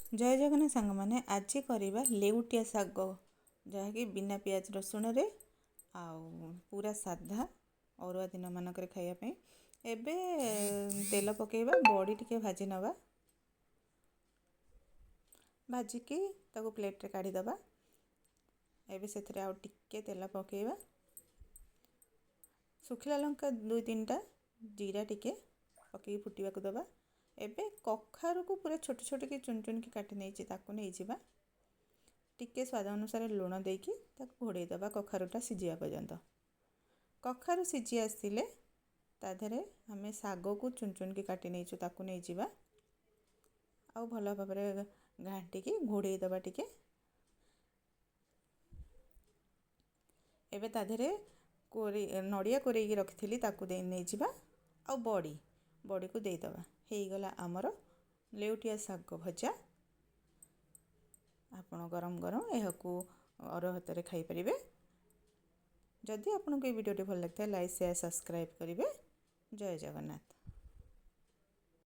जय जगन्नाथ सांग मैंने आज करवा लेउटिया शाग जहाँकि बिना पियाज रसुण रे आउ पूरा साधा अरुआ दिन मानक खायापी एबे तेल पकेवा बड़ी टिके भाजी नवा भाजिकी ताको प्लेट रे काढ़ी दबा। एबे से आउ टिके तेल पकेवा सुखिला लंका 2-3टा जीरा टिके पकई फुटवा को दबा। एबे कखारु को पूरा छोट छोट की चुन चुन की काटी नहीं ताकू नहीं जिबा टिके स्वाद अनुसार लुण देकी ताकू घोड़े दबा कखारुटा सिझिया पर्यंत। कखारु सिझी आसिले ताधरे आमे साग को चुन चुन की काटी नहीं ताकू नहीं जिबा आउ भल भाव घाटी की घोड़े दबा टिके। एबे ताधरे नड़िया कोरेई रखी ताकू दे नहीं जिबा आउ बड़ी को दे दबा हे गला आमर लेउटिया शाग भजा। आपण गरम गरम यह अरुआ भात खाई परिबे। जदि आपको ये वीडियो भल लगता है लाइक शेयर सब्सक्राइब करेंगे। जय जगन्नाथ।